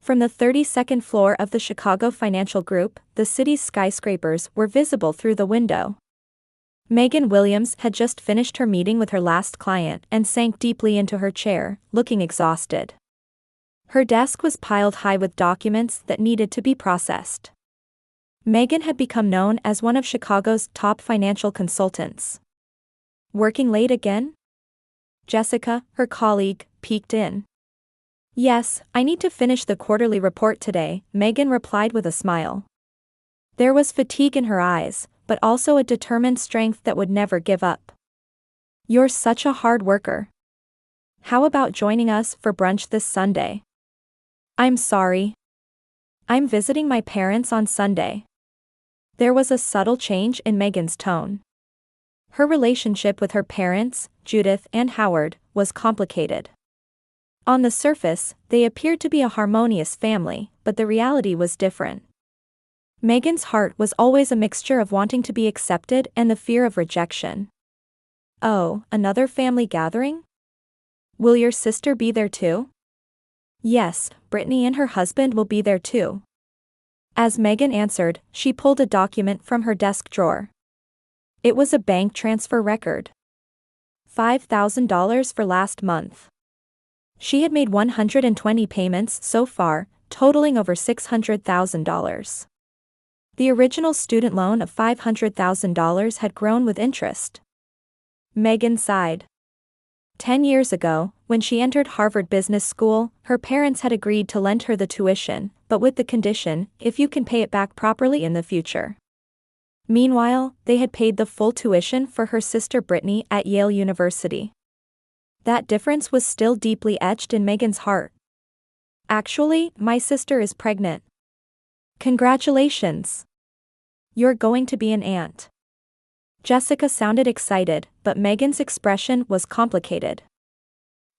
From the 32nd floor of the Chicago Financial Group, the city's skyscrapers were visible through the window. Megan Williams had just finished her meeting with her last client and sank deeply into her chair, looking exhausted. Her desk was piled high with documents that needed to be processed. Megan had become known as one of Chicago's top financial consultants. Working late again? Jessica, her colleague, peeked in. Yes, I need to finish the quarterly report today, Megan replied with a smile. There was fatigue in her eyes, but also a determined strength that would never give up. You're such a hard worker. How about joining us for brunch this Sunday? I'm sorry. I'm visiting my parents on Sunday. There was a subtle change in Megan's tone. Her relationship with her parents, Judith and Howard, was complicated. On the surface, they appeared to be a harmonious family, but the reality was different. Megan's heart was always a mixture of wanting to be accepted and the fear of rejection. Oh, another family gathering? Will your sister be there too? Yes, Brittany and her husband will be there too. As Megan answered, she pulled a document from her desk drawer. It was a bank transfer record. $5,000 for last month. She had made 120 payments so far, totaling over $600,000. The original student loan of $500,000 had grown with interest. Megan sighed. 10 years ago, when she entered Harvard Business School, her parents had agreed to lend her the tuition, but with the condition, if you can pay it back properly in the future. Meanwhile, they had paid the full tuition for her sister Brittany at Yale University. That difference was still deeply etched in Megan's heart. Actually, my sister is pregnant. Congratulations. You're going to be an aunt. Jessica sounded excited, but Megan's expression was complicated.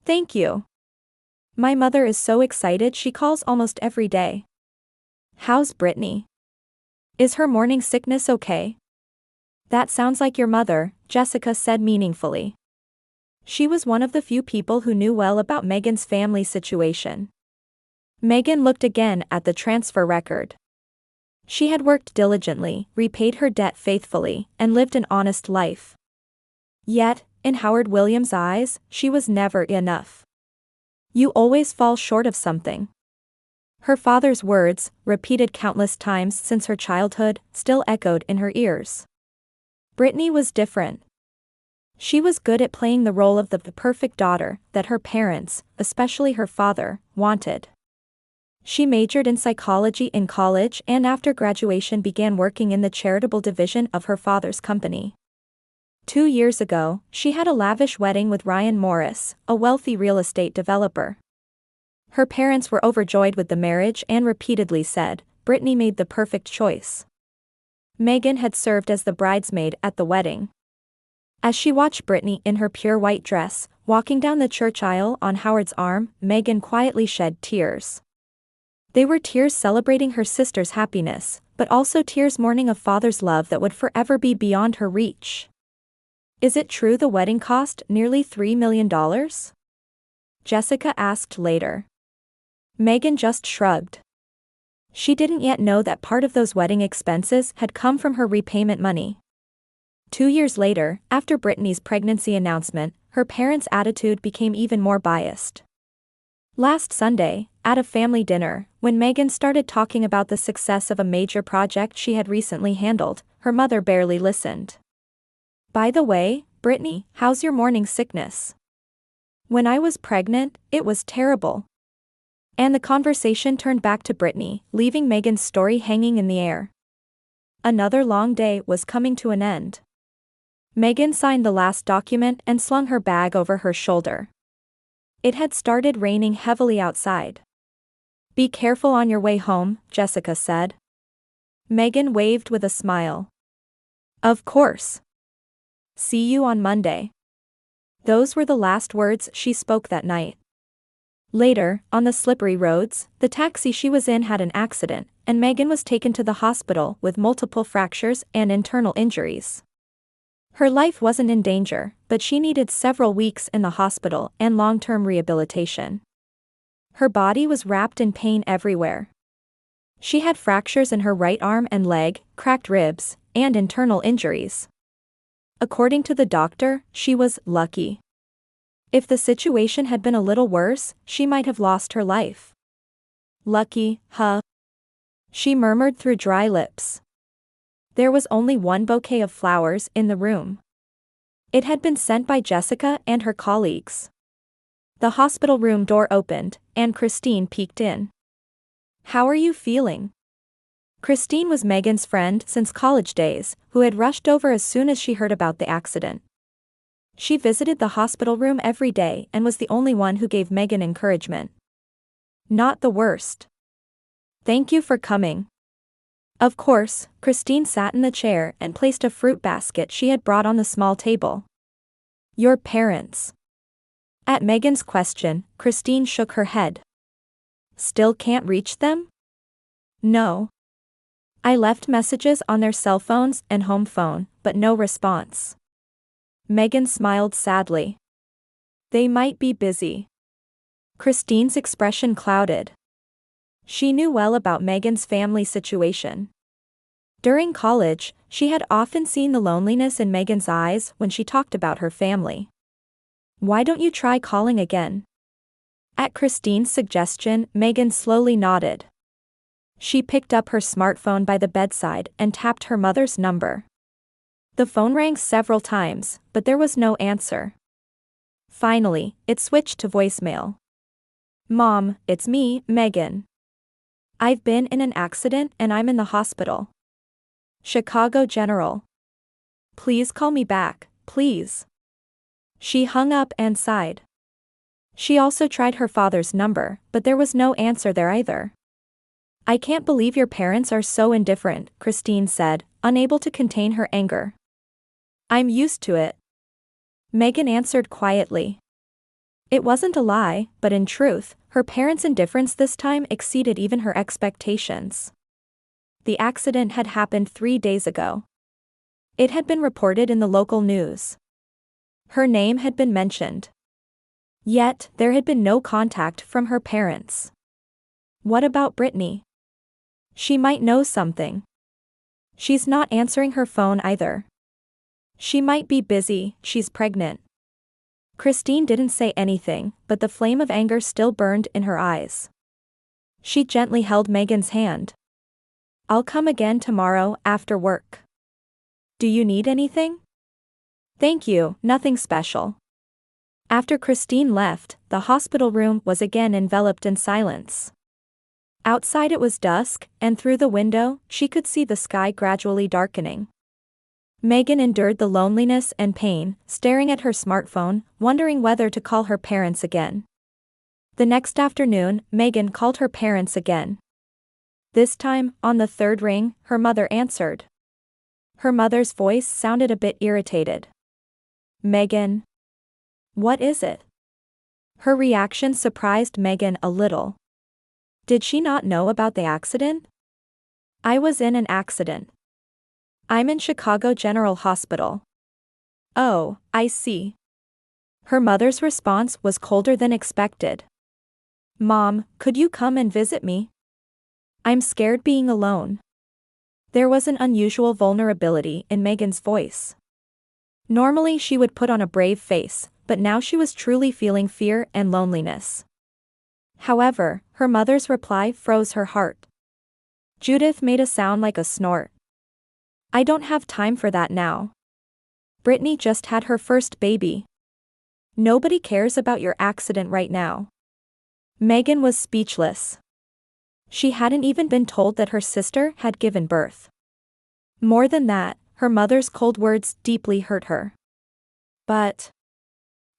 Thank you. My mother is so excited she calls almost every day. How's Brittany? Is her morning sickness okay? That sounds like your mother, Jessica said meaningfully. She was one of the few people who knew well about Megan's family situation. Megan looked again at the transfer record. She had worked diligently, repaid her debt faithfully, and lived an honest life. Yet, in Howard Williams' eyes, she was never enough. You always fall short of something. Her father's words, repeated countless times since her childhood, still echoed in her ears. Brittany was different. She was good at playing the role of the perfect daughter that her parents, especially her father, wanted. She majored in psychology in college and after graduation began working in the charitable division of her father's company. 2 years ago, she had a lavish wedding with Ryan Morris, a wealthy real estate developer. Her parents were overjoyed with the marriage and repeatedly said, Brittany made the perfect choice. Megan had served as the bridesmaid at the wedding. As she watched Brittany in her pure white dress, walking down the church aisle on Howard's arm, Megan quietly shed tears. They were tears celebrating her sister's happiness, but also tears mourning a father's love that would forever be beyond her reach. Is it true the wedding cost nearly $3 million? Jessica asked later. Megan just shrugged. She didn't yet know that part of those wedding expenses had come from her repayment money. 2 years later, after Brittany's pregnancy announcement, her parents' attitude became even more biased. Last Sunday, at a family dinner, when Megan started talking about the success of a major project she had recently handled, her mother barely listened. By the way, Brittany, how's your morning sickness? When I was pregnant, it was terrible. And the conversation turned back to Brittany, leaving Megan's story hanging in the air. Another long day was coming to an end. Megan signed the last document and slung her bag over her shoulder. It had started raining heavily outside. Be careful on your way home, Jessica said. Megan waved with a smile. Of course. See you on Monday. Those were the last words she spoke that night. Later, on the slippery roads, the taxi she was in had an accident, and Megan was taken to the hospital with multiple fractures and internal injuries. Her life wasn't in danger, but she needed several weeks in the hospital and long-term rehabilitation. Her body was wrapped in pain everywhere. She had fractures in her right arm and leg, cracked ribs, and internal injuries. According to the doctor, she was lucky. If the situation had been a little worse, she might have lost her life. Lucky, huh? She murmured through dry lips. There was only one bouquet of flowers in the room. It had been sent by Jessica and her colleagues. The hospital room door opened, and Christine peeked in. "How are you feeling?" Christine was Megan's friend since college days, who had rushed over as soon as she heard about the accident. She visited the hospital room every day and was the only one who gave Megan encouragement. "Not the worst. Thank you for coming." Of course, Christine sat in the chair and placed a fruit basket she had brought on the small table. "Your parents?" At Megan's question, Christine shook her head. "Still can't reach them?" "No. I left messages on their cell phones and home phone, but no response." Megan smiled sadly. "They might be busy." Christine's expression clouded. She knew well about Megan's family situation. During college, she had often seen the loneliness in Megan's eyes when she talked about her family. "Why don't you try calling again?" At Christine's suggestion, Megan slowly nodded. She picked up her smartphone by the bedside and tapped her mother's number. The phone rang several times, but there was no answer. Finally, it switched to voicemail. "Mom, it's me, Megan. I've been in an accident and I'm in the hospital. Chicago General. Please call me back, please." She hung up and sighed. She also tried her father's number, but there was no answer there either. "I can't believe your parents are so indifferent," Christine said, unable to contain her anger. "I'm used to it." Megan answered quietly. It wasn't a lie, but in truth, her parents' indifference this time exceeded even her expectations. The accident had happened 3 days ago. It had been reported in the local news. Her name had been mentioned. Yet, there had been no contact from her parents. What about Brittany? She might know something. She's not answering her phone either. She might be busy, she's pregnant. Christine didn't say anything, but the flame of anger still burned in her eyes. She gently held Megan's hand. "I'll come again tomorrow after work. Do you need anything?" "Thank you, nothing special." After Christine left, the hospital room was again enveloped in silence. Outside it was dusk, and through the window, she could see the sky gradually darkening. Megan endured the loneliness and pain, staring at her smartphone, wondering whether to call her parents again. The next afternoon, Megan called her parents again. This time, on the third ring, her mother answered. Her mother's voice sounded a bit irritated. "Megan? What is it?" Her reaction surprised Megan a little. Did she not know about the accident? "I was in an accident. I'm in Chicago General Hospital." "Oh, I see." Her mother's response was colder than expected. "Mom, could you come and visit me? I'm scared being alone." There was an unusual vulnerability in Megan's voice. Normally she would put on a brave face, but now she was truly feeling fear and loneliness. However, her mother's reply froze her heart. Judith made a sound like a snort. "I don't have time for that now. Brittany just had her first baby. Nobody cares about your accident right now." Megan was speechless. She hadn't even been told that her sister had given birth. More than that, her mother's cold words deeply hurt her. "But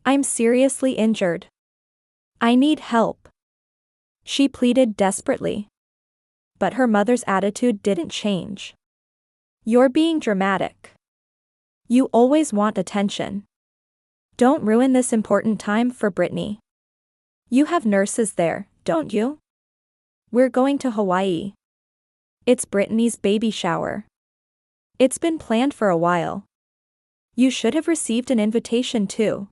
I'm seriously injured. I need help," she pleaded desperately. But her mother's attitude didn't change. "You're being dramatic. You always want attention. Don't ruin this important time for Brittany. You have nurses there, don't you? We're going to Hawaii. It's Brittany's baby shower. It's been planned for a while. You should have received an invitation too."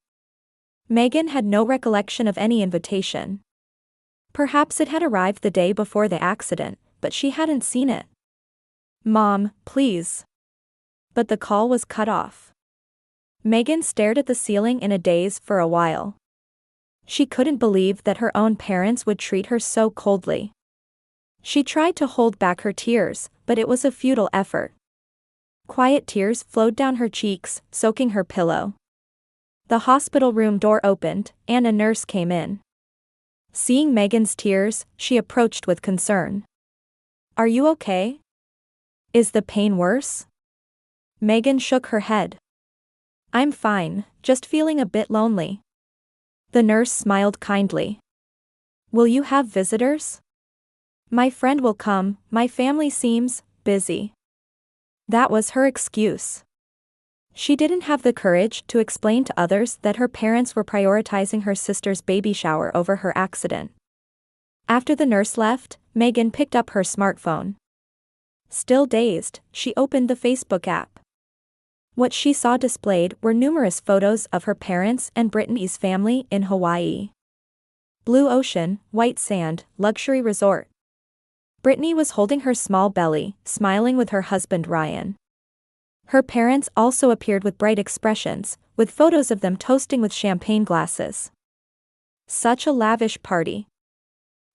Megan had no recollection of any invitation. Perhaps it had arrived the day before the accident, but she hadn't seen it. "Mom, please." But the call was cut off. Megan stared at the ceiling in a daze for a while. She couldn't believe that her own parents would treat her so coldly. She tried to hold back her tears, but it was a futile effort. Quiet tears flowed down her cheeks, soaking her pillow. The hospital room door opened, and a nurse came in. Seeing Megan's tears, she approached with concern. "Are you okay? Is the pain worse?" Megan shook her head. "I'm fine, just feeling a bit lonely." The nurse smiled kindly. "Will you have visitors?" "My friend will come, my family seems busy." That was her excuse. She didn't have the courage to explain to others that her parents were prioritizing her sister's baby shower over her accident. After the nurse left, Megan picked up her smartphone. Still dazed, she opened the Facebook app. What she saw displayed were numerous photos of her parents and Brittany's family in Hawaii. Blue ocean, white sand, luxury resort. Brittany was holding her small belly, smiling with her husband Ryan. Her parents also appeared with bright expressions, with photos of them toasting with champagne glasses. Such a lavish party.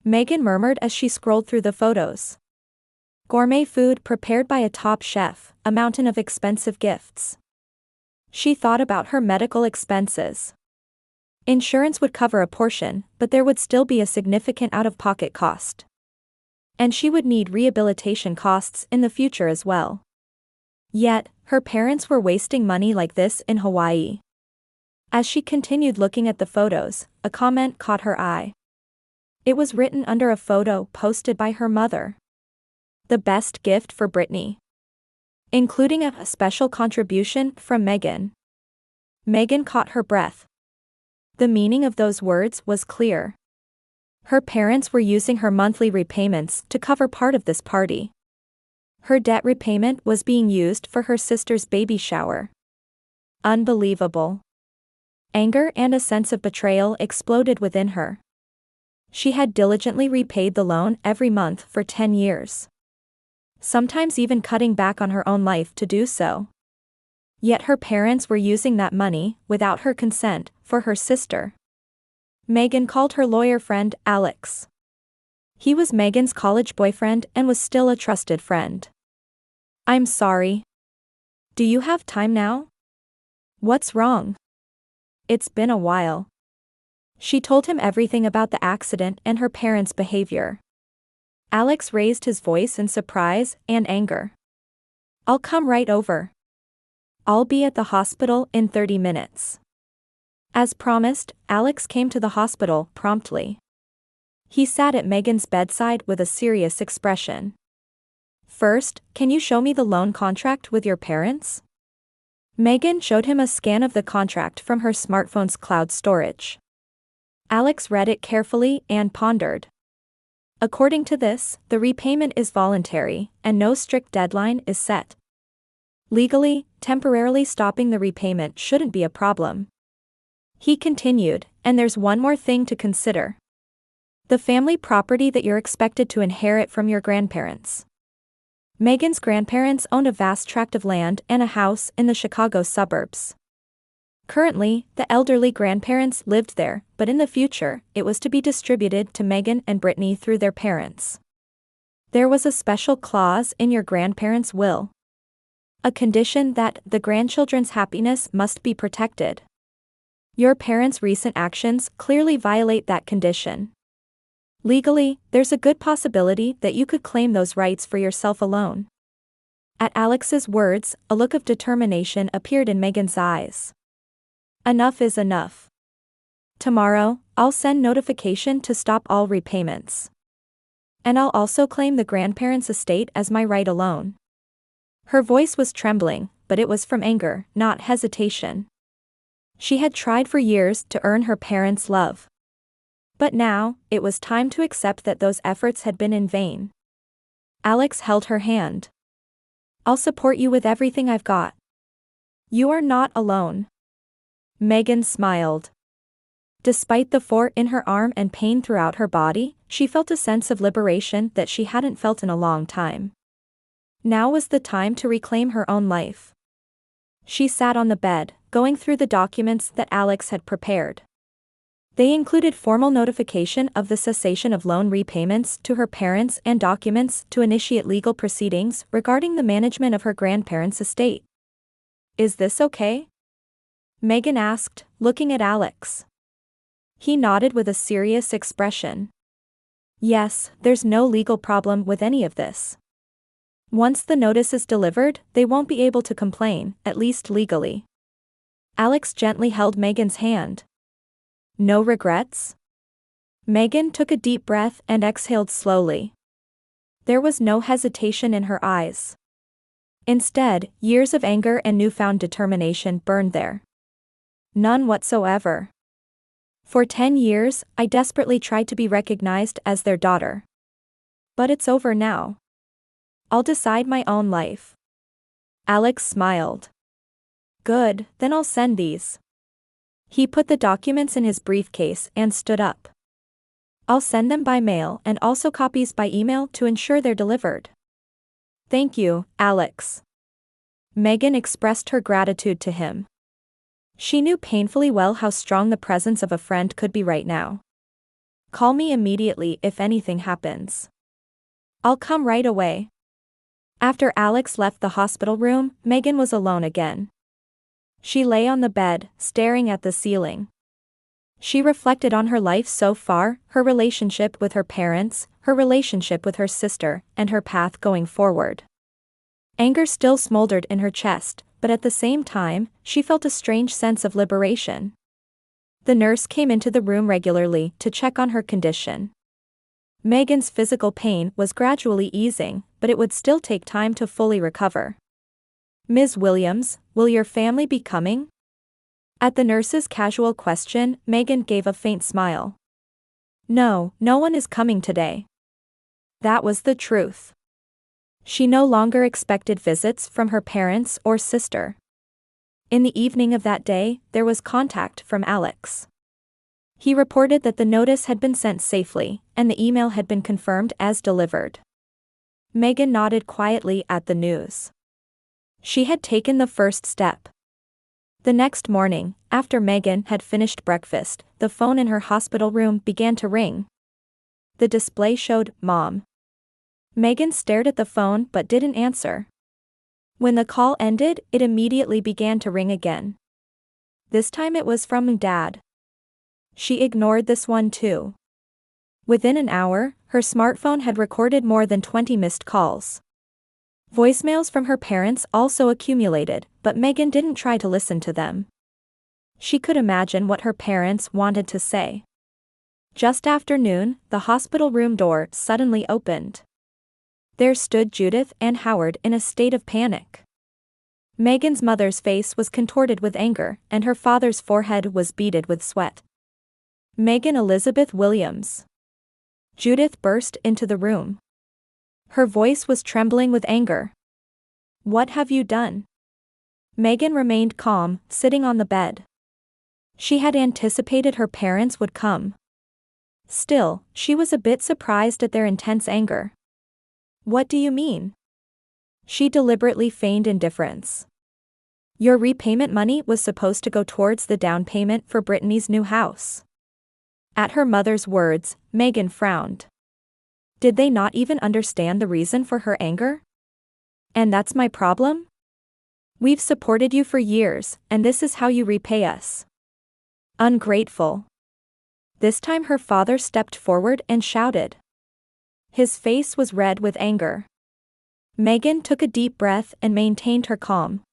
Megan murmured as she scrolled through the photos. Gourmet food prepared by a top chef, a mountain of expensive gifts. She thought about her medical expenses. Insurance would cover a portion, but there would still be a significant out-of-pocket cost. And she would need rehabilitation costs in the future as well. Yet, her parents were wasting money like this in Hawaii. As she continued looking at the photos, a comment caught her eye. It was written under a photo posted by her mother. "The best gift for Brittany." Including a special contribution from Megan. Megan caught her breath. The meaning of those words was clear. Her parents were using her monthly repayments to cover part of this party. Her debt repayment was being used for her sister's baby shower. Unbelievable. Anger and a sense of betrayal exploded within her. She had diligently repaid the loan every month for 10 years. Sometimes even cutting back on her own life to do so. Yet her parents were using that money, without her consent, for her sister. Megan called her lawyer friend Alex. He was Megan's college boyfriend and was still a trusted friend. "I'm sorry. Do you have time now?" "What's wrong?" "It's been a while." She told him everything about the accident and her parents' behavior. Alex raised his voice in surprise and anger. "I'll come right over. I'll be at the hospital in 30 minutes. As promised, Alex came to the hospital promptly. He sat at Megan's bedside with a serious expression. "First, can you show me the loan contract with your parents?" Megan showed him a scan of the contract from her smartphone's cloud storage. Alex read it carefully and pondered. According to this, the repayment is voluntary, and no strict deadline is set. Legally, temporarily stopping the repayment shouldn't be a problem. He continued, "And there's one more thing to consider. The family property that you're expected to inherit from your grandparents." Megan's grandparents owned a vast tract of land and a house in the Chicago suburbs. Currently, the elderly grandparents lived there, but in the future, it was to be distributed to Megan and Brittany through their parents. There was a special clause in your grandparents' will. A condition that the grandchildren's happiness must be protected. Your parents' recent actions clearly violate that condition. Legally, there's a good possibility that you could claim those rights for yourself alone. At Alex's words, a look of determination appeared in Megan's eyes. "Enough is enough. Tomorrow, I'll send notification to stop all repayments. And I'll also claim the grandparents' estate as my right alone." Her voice was trembling, but it was from anger, not hesitation. She had tried for years to earn her parents' love. But now, it was time to accept that those efforts had been in vain. Alex held her hand. "I'll support you with everything I've got. You are not alone." Megan smiled. Despite the fort in her arm and pain throughout her body, she felt a sense of liberation that she hadn't felt in a long time. Now was the time to reclaim her own life. She sat on the bed, going through the documents that Alex had prepared. They included formal notification of the cessation of loan repayments to her parents and documents to initiate legal proceedings regarding the management of her grandparents' estate. "Is this okay?" Megan asked, looking at Alex. He nodded with a serious expression. "Yes, there's no legal problem with any of this. Once the notice is delivered, they won't be able to complain, at least legally." Alex gently held Megan's hand. "No regrets?" Megan took a deep breath and exhaled slowly. There was no hesitation in her eyes. Instead, years of anger and newfound determination burned there. "None whatsoever. For 10 years, I desperately tried to be recognized as their daughter. But it's over now. I'll decide my own life." Alex smiled. "Good, then I'll send these." He put the documents in his briefcase and stood up. "I'll send them by mail and also copies by email to ensure they're delivered." "Thank you, Alex." Megan expressed her gratitude to him. She knew painfully well how strong the presence of a friend could be right now. "Call me immediately if anything happens." "I'll come right away." After Alex left the hospital room, Megan was alone again. She lay on the bed, staring at the ceiling. She reflected on her life so far, her relationship with her parents, her relationship with her sister, and her path going forward. Anger still smoldered in her chest, but at the same time, she felt a strange sense of liberation. The nurse came into the room regularly to check on her condition. Megan's physical pain was gradually easing, but it would still take time to fully recover. "Ms. Williams, will your family be coming?" At the nurse's casual question, Megan gave a faint smile. "No, no one is coming today." That was the truth. She no longer expected visits from her parents or sister. In the evening of that day, there was contact from Alex. He reported that the notice had been sent safely, and the email had been confirmed as delivered. Megan nodded quietly at the news. She had taken the first step. The next morning, after Megan had finished breakfast, the phone in her hospital room began to ring. The display showed "Mom." Megan stared at the phone but didn't answer. When the call ended, it immediately began to ring again. This time it was from Dad. She ignored this one too. Within an hour, her smartphone had recorded more than 20 missed calls. Voicemails from her parents also accumulated, but Megan didn't try to listen to them. She could imagine what her parents wanted to say. Just after noon, the hospital room door suddenly opened. There stood Judith and Howard in a state of panic. Megan's mother's face was contorted with anger, and her father's forehead was beaded with sweat. "Megan Elizabeth Williams." Judith burst into the room. Her voice was trembling with anger. "What have you done?" Megan remained calm, sitting on the bed. She had anticipated her parents would come. Still, she was a bit surprised at their intense anger. "What do you mean?" She deliberately feigned indifference. "Your repayment money was supposed to go towards the down payment for Brittany's new house." At her mother's words, Megan frowned. Did they not even understand the reason for her anger? "And that's my problem? We've supported you for years, and this is how you repay us. Ungrateful." This time her father stepped forward and shouted. His face was red with anger. Megan took a deep breath and maintained her calm.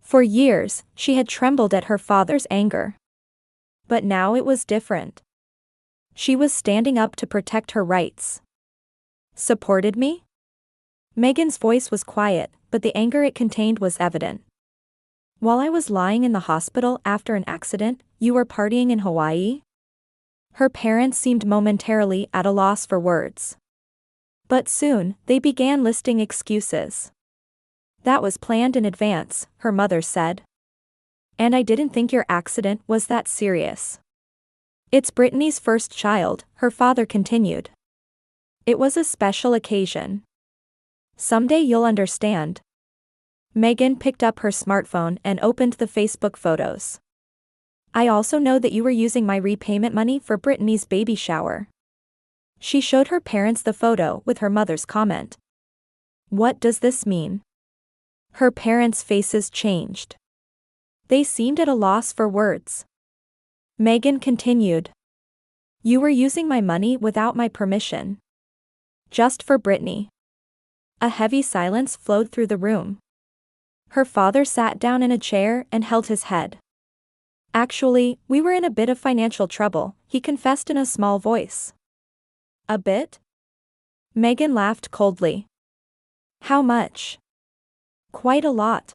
For years, she had trembled at her father's anger. But now it was different. She was standing up to protect her rights. "Supported me?" Megan's voice was quiet, but the anger it contained was evident. "While I was lying in the hospital after an accident, you were partying in Hawaii?" Her parents seemed momentarily at a loss for words. But soon, they began listing excuses. "That was planned in advance," her mother said. "And I didn't think your accident was that serious." It's Brittany's first child, her father continued. It was a special occasion. Someday you'll understand. Megan picked up her smartphone and opened the Facebook photos. I also know that you were using my repayment money for Brittany's baby shower. She showed her parents the photo with her mother's comment. What does this mean? Her parents' faces changed. They seemed at a loss for words. Megan continued. You were using my money without my permission. Just for Brittany. A heavy silence flowed through the room. Her father sat down in a chair and held his head. Actually, we were in a bit of financial trouble, he confessed in a small voice. A bit? Megan laughed coldly. How much? Quite a lot.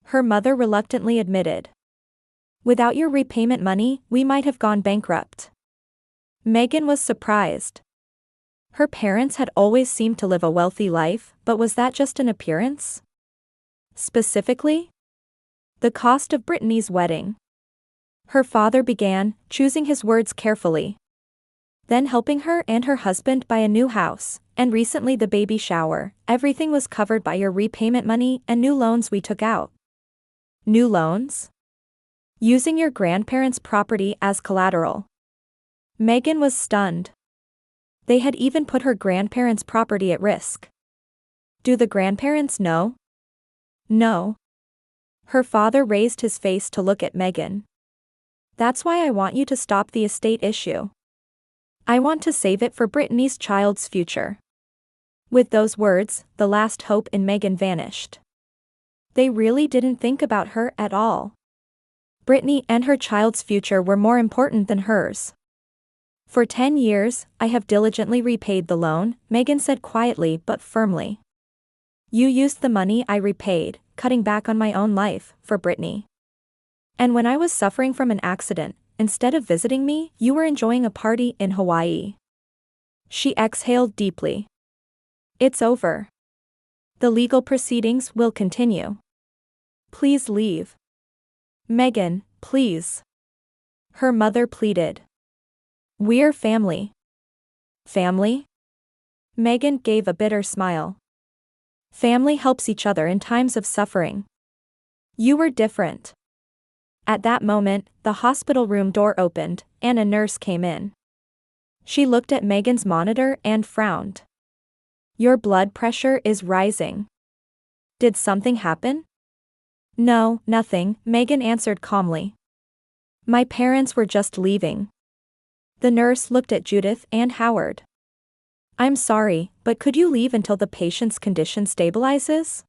Her mother reluctantly admitted. Without your repayment money, we might have gone bankrupt. Megan was surprised. Her parents had always seemed to live a wealthy life, but was that just an appearance? Specifically? The cost of Brittany's wedding. Her father began, choosing his words carefully. Then helping her and her husband buy a new house, and recently the baby shower, everything was covered by your repayment money and new loans we took out. New loans? Using your grandparents' property as collateral. Megan was stunned. They had even put her grandparents' property at risk. Do the grandparents know? No. Her father raised his face to look at Megan. That's why I want you to stop the estate issue. I want to save it for Brittany's child's future. With those words, the last hope in Megan vanished. They really didn't think about her at all. Brittany and her child's future were more important than hers. For 10 years, I have diligently repaid the loan, Megan said quietly but firmly. You used the money I repaid, cutting back on my own life, for Brittany. And when I was suffering from an accident, instead of visiting me, you were enjoying a party in Hawaii. She exhaled deeply. It's over. The legal proceedings will continue. Please leave. Megan, please. Her mother pleaded. We're family. Family? Megan gave a bitter smile. Family helps each other in times of suffering. You were different. At that moment, the hospital room door opened, and a nurse came in. She looked at Megan's monitor and frowned. Your blood pressure is rising. Did something happen? No, nothing, Megan answered calmly. My parents were just leaving. The nurse looked at Judith and Howard. I'm sorry, but could you leave until the patient's condition stabilizes?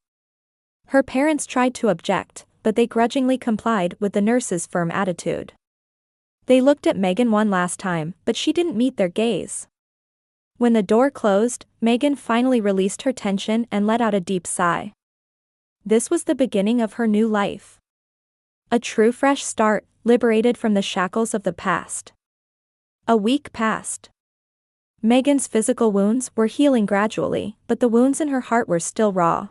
Her parents tried to object, but they grudgingly complied with the nurse's firm attitude. They looked at Megan one last time, but she didn't meet their gaze. When the door closed, Megan finally released her tension and let out a deep sigh. This was the beginning of her new life. A true fresh start, liberated from the shackles of the past. A week passed. Megan's physical wounds were healing gradually, but the wounds in her heart were still raw.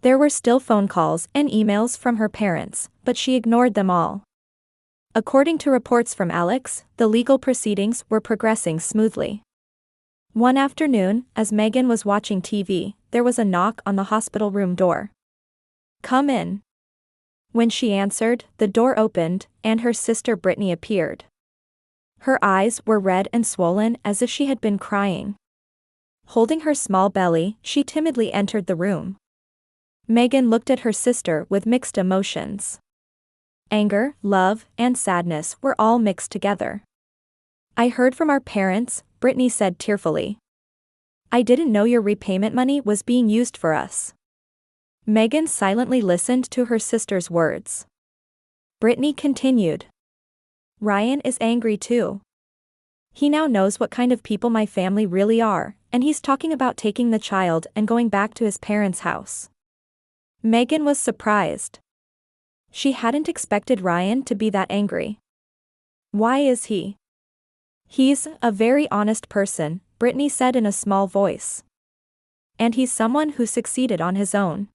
There were still phone calls and emails from her parents, but she ignored them all. According to reports from Alex, the legal proceedings were progressing smoothly. One afternoon, as Megan was watching TV, there was a knock on the hospital room door. Come in. When she answered, the door opened, and her sister Brittany appeared. Her eyes were red and swollen as if she had been crying. Holding her small belly, she timidly entered the room. Megan looked at her sister with mixed emotions. Anger, love, and sadness were all mixed together. I heard from our parents, Brittany said tearfully. I didn't know your repayment money was being used for us. Megan silently listened to her sister's words. Brittany continued. Ryan is angry too. He now knows what kind of people my family really are, and he's talking about taking the child and going back to his parents' house. Megan was surprised. She hadn't expected Ryan to be that angry. Why is he? He's a very honest person, Brittany said in a small voice. And he's someone who succeeded on his own.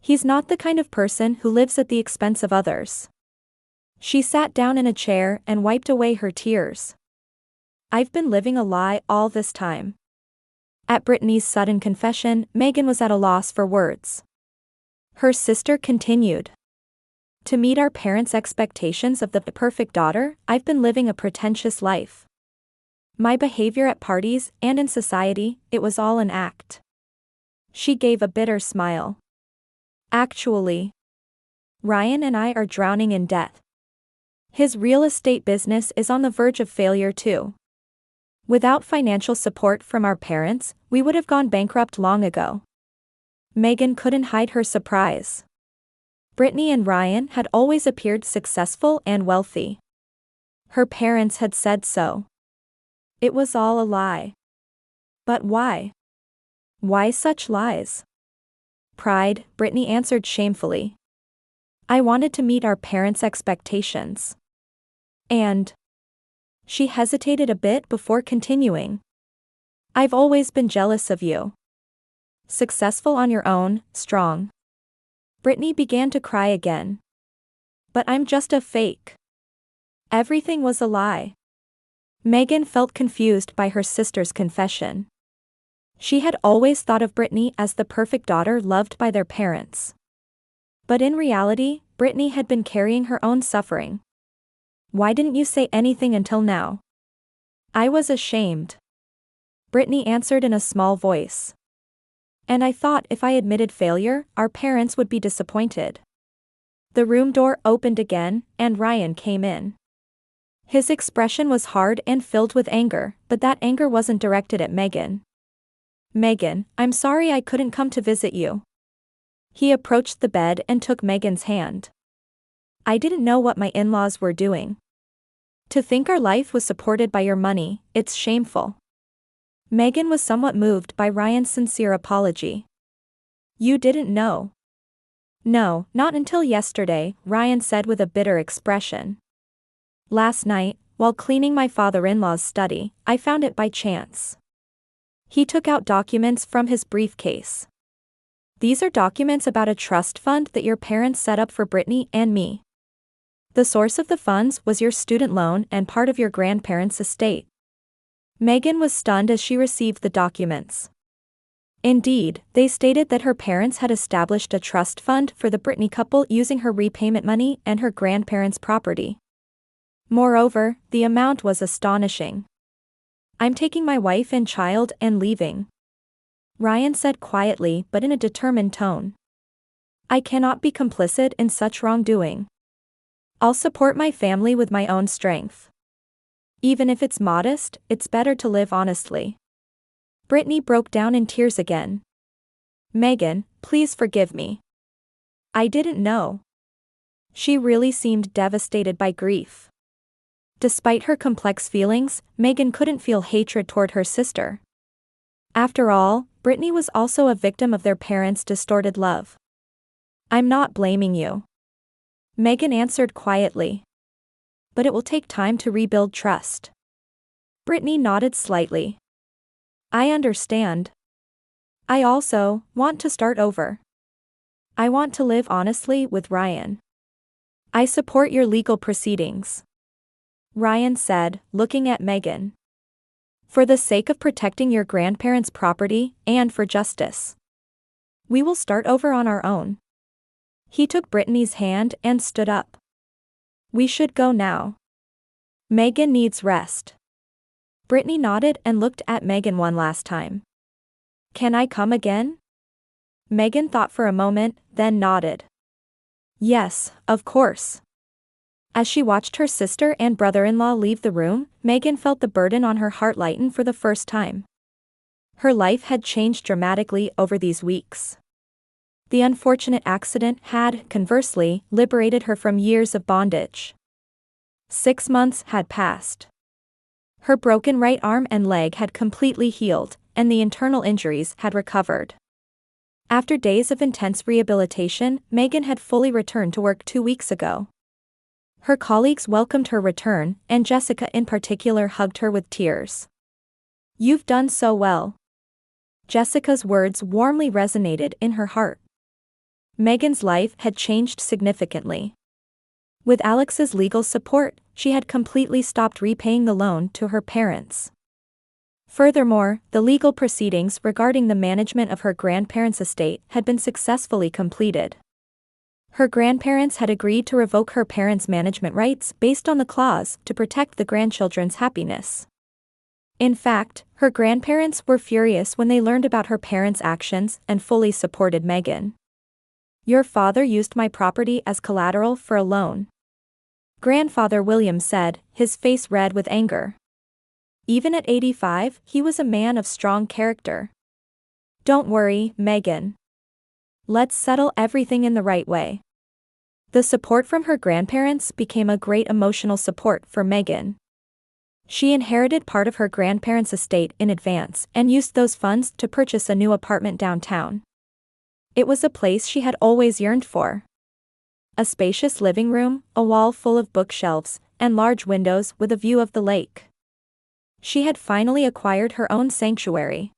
He's not the kind of person who lives at the expense of others. She sat down in a chair and wiped away her tears. I've been living a lie all this time. At Brittany's sudden confession, Megan was at a loss for words. Her sister continued. To meet our parents' expectations of the perfect daughter, I've been living a pretentious life. My behavior at parties and in society, it was all an act. She gave a bitter smile. Actually, Ryan and I are drowning in debt. His real estate business is on the verge of failure too. Without financial support from our parents, we would have gone bankrupt long ago. Megan couldn't hide her surprise. Brittany and Ryan had always appeared successful and wealthy. Her parents had said so. It was all a lie. But why? Why such lies? Pride, Brittany answered shamefully. I wanted to meet our parents' expectations. And she hesitated a bit before continuing. I've always been jealous of you. Successful on your own, strong. Brittany began to cry again. But I'm just a fake. Everything was a lie. Megan felt confused by her sister's confession. She had always thought of Brittany as the perfect daughter loved by their parents. But in reality, Brittany had been carrying her own suffering. Why didn't you say anything until now? I was ashamed. Brittany answered in a small voice. And I thought if I admitted failure, our parents would be disappointed. The room door opened again, and Ryan came in. His expression was hard and filled with anger, but that anger wasn't directed at Megan. Megan, I'm sorry I couldn't come to visit you. He approached the bed and took Megan's hand. I didn't know what my in-laws were doing. To think our life was supported by your money, it's shameful. Megan was somewhat moved by Ryan's sincere apology. You didn't know? No, not until yesterday, Ryan said with a bitter expression. Last night, while cleaning my father-in-law's study, I found it by chance. He took out documents from his briefcase. These are documents about a trust fund that your parents set up for Brittany and me. The source of the funds was your student loan and part of your grandparents' estate. Megan was stunned as she received the documents. Indeed, they stated that her parents had established a trust fund for the Brittany couple using her repayment money and her grandparents' property. Moreover, the amount was astonishing. I'm taking my wife and child and leaving. Ryan said quietly but in a determined tone. I cannot be complicit in such wrongdoing. I'll support my family with my own strength. Even if it's modest, it's better to live honestly. Brittany broke down in tears again. Megan, please forgive me. I didn't know. She really seemed devastated by grief. Despite her complex feelings, Megan couldn't feel hatred toward her sister. After all, Brittany was also a victim of their parents' distorted love. I'm not blaming you. Megan answered quietly. But it will take time to rebuild trust. Brittany nodded slightly. I understand. I also want to start over. I want to live honestly with Ryan. I support your legal proceedings. Ryan said, looking at Megan. For the sake of protecting your grandparents' property and for justice. We will start over on our own. He took Brittany's hand and stood up. We should go now. Megan needs rest. Brittany nodded and looked at Megan one last time. Can I come again? Megan thought for a moment, then nodded. Yes, of course. As she watched her sister and brother-in-law leave the room, Megan felt the burden on her heart lighten for the first time. Her life had changed dramatically over these weeks. The unfortunate accident had, conversely, liberated her from years of bondage. 6 months had passed. Her broken right arm and leg had completely healed, and the internal injuries had recovered. After days of intense rehabilitation, Megan had fully returned to work 2 weeks ago. Her colleagues welcomed her return, and Jessica in particular hugged her with tears. You've done so well. Jessica's words warmly resonated in her heart. Megan's life had changed significantly. With Alex's legal support, she had completely stopped repaying the loan to her parents. Furthermore, the legal proceedings regarding the management of her grandparents' estate had been successfully completed. Her grandparents had agreed to revoke her parents' management rights based on the clause to protect the grandchildren's happiness. In fact, her grandparents were furious when they learned about her parents' actions and fully supported Meghan. "Your father used my property as collateral for a loan," Grandfather William said, his face red with anger. Even at 85, he was a man of strong character. "Don't worry, Meghan. Let's settle everything in the right way." The support from her grandparents became a great emotional support for Meghan. She inherited part of her grandparents' estate in advance and used those funds to purchase a new apartment downtown. It was a place she had always yearned for. A spacious living room, a wall full of bookshelves, and large windows with a view of the lake. She had finally acquired her own sanctuary.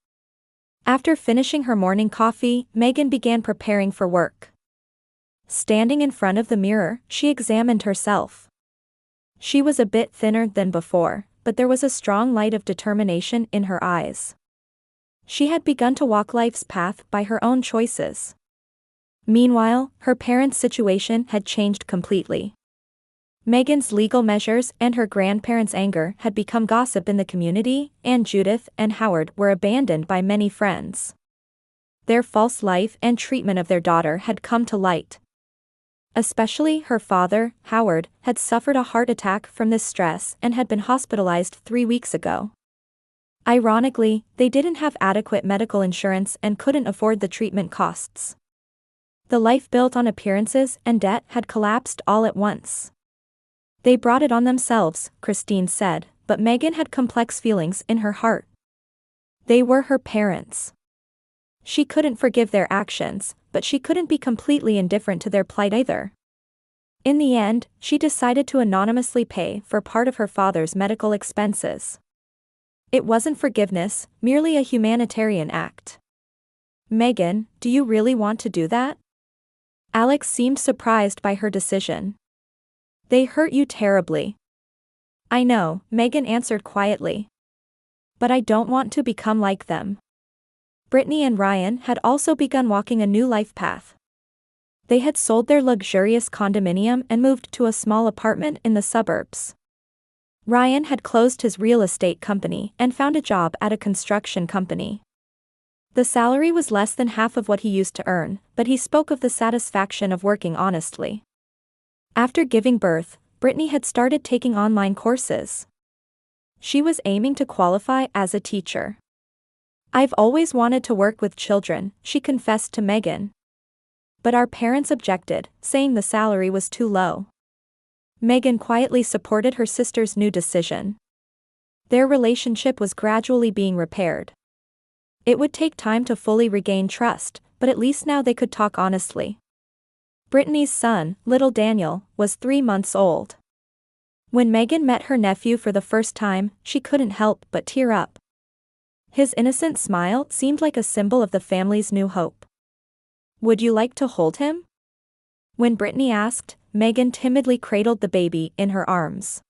After finishing her morning coffee, Meghan began preparing for work. Standing in front of the mirror, she examined herself. She was a bit thinner than before, but there was a strong light of determination in her eyes. She had begun to walk life's path by her own choices. Meanwhile, her parents' situation had changed completely. Meghan's legal measures and her grandparents' anger had become gossip in the community, and Judith and Howard were abandoned by many friends. Their false life and treatment of their daughter had come to light. Especially her father, Howard, had suffered a heart attack from this stress and had been hospitalized 3 weeks ago. Ironically, they didn't have adequate medical insurance and couldn't afford the treatment costs. The life built on appearances and debt had collapsed all at once. "They brought it on themselves," Christine said, but Meghan had complex feelings in her heart. They were her parents. She couldn't forgive their actions, but she couldn't be completely indifferent to their plight either. In the end, she decided to anonymously pay for part of her father's medical expenses. It wasn't forgiveness, merely a humanitarian act. "Meghan, do you really want to do that?" Alex seemed surprised by her decision. "They hurt you terribly." "I know," Meghan answered quietly. "But I don't want to become like them." Brittany and Ryan had also begun walking a new life path. They had sold their luxurious condominium and moved to a small apartment in the suburbs. Ryan had closed his real estate company and found a job at a construction company. The salary was less than half of what he used to earn, but he spoke of the satisfaction of working honestly. After giving birth, Brittany had started taking online courses. She was aiming to qualify as a teacher. "I've always wanted to work with children," she confessed to Meghan. But our parents objected, saying the salary was too low. Meghan quietly supported her sister's new decision. Their relationship was gradually being repaired. It would take time to fully regain trust, but at least now they could talk honestly. Brittany's son, little Daniel, was 3 months old. When Meghan met her nephew for the first time, she couldn't help but tear up. His innocent smile seemed like a symbol of the family's new hope. "Would you like to hold him?" When Brittany asked, Meghan timidly cradled the baby in her arms.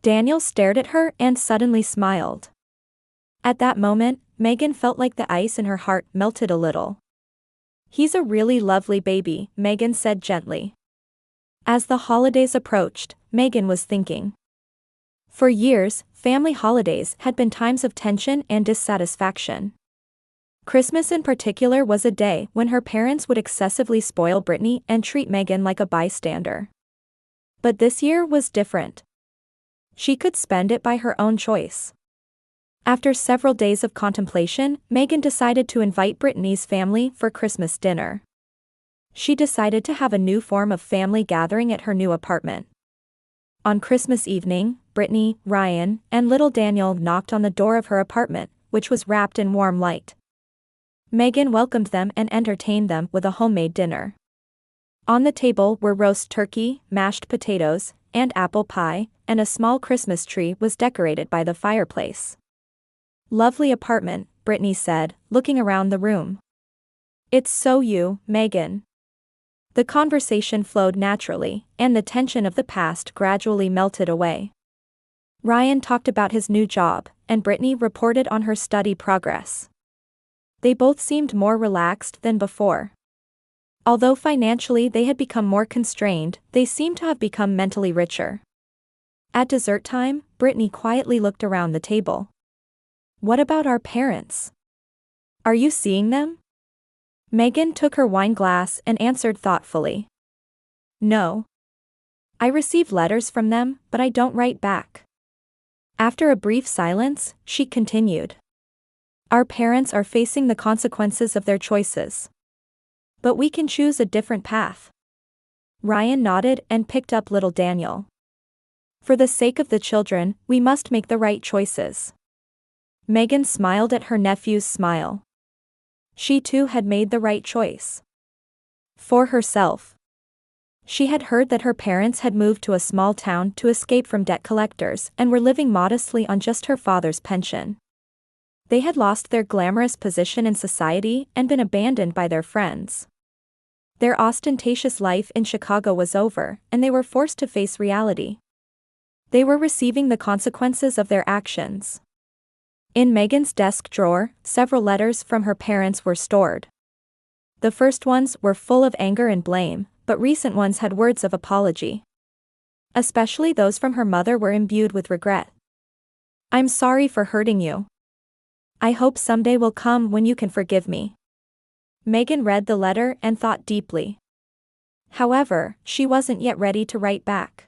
Daniel stared at her and suddenly smiled. At that moment, Meghan felt like the ice in her heart melted a little. "He's a really lovely baby," Meghan said gently. As the holidays approached, Meghan was thinking. For years, family holidays had been times of tension and dissatisfaction. Christmas in particular was a day when her parents would excessively spoil Brittany and treat Meghan like a bystander. But this year was different. She could spend it by her own choice. After several days of contemplation, Meghan decided to invite Brittany's family for Christmas dinner. She decided to have a new form of family gathering at her new apartment. On Christmas evening, Brittany, Ryan, and little Daniel knocked on the door of her apartment, which was wrapped in warm light. Meghan welcomed them and entertained them with a homemade dinner. On the table were roast turkey, mashed potatoes, and apple pie, and a small Christmas tree was decorated by the fireplace. "Lovely apartment," Brittany said, looking around the room. "It's so you, Meghan." The conversation flowed naturally, and the tension of the past gradually melted away. Ryan talked about his new job, and Brittany reported on her study progress. They both seemed more relaxed than before. Although financially they had become more constrained, they seemed to have become mentally richer. At dessert time, Brittany quietly looked around the table. "What about our parents? Are you seeing them?" Megan took her wine glass and answered thoughtfully. "No. I receive letters from them, but I don't write back." After a brief silence, she continued. "Our parents are facing the consequences of their choices. But we can choose a different path." Ryan nodded and picked up little Daniel. "For the sake of the children, we must make the right choices." Megan smiled at her nephew's smile. She too had made the right choice. For herself. She had heard that her parents had moved to a small town to escape from debt collectors and were living modestly on just her father's pension. They had lost their glamorous position in society and been abandoned by their friends. Their ostentatious life in Chicago was over, and they were forced to face reality. They were receiving the consequences of their actions. In Megan's desk drawer, several letters from her parents were stored. The first ones were full of anger and blame, but recent ones had words of apology. Especially those from her mother were imbued with regret. "I'm sorry for hurting you. I hope someday will come when you can forgive me." Megan read the letter and thought deeply. However, she wasn't yet ready to write back.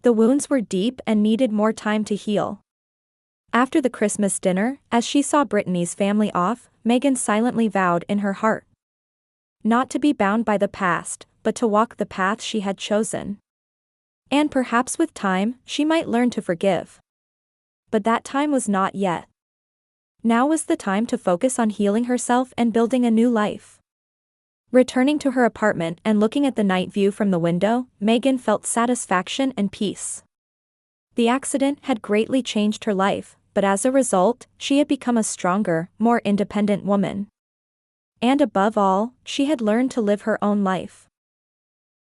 The wounds were deep and needed more time to heal. After the Christmas dinner, as she saw Brittany's family off, Megan silently vowed in her heart. Not to be bound by the past, but to walk the path she had chosen. And perhaps with time, she might learn to forgive. But that time was not yet. Now was the time to focus on healing herself and building a new life. Returning to her apartment and looking at the night view from the window, Megan felt satisfaction and peace. The accident had greatly changed her life, but as a result, she had become a stronger, more independent woman. And above all, she had learned to live her own life.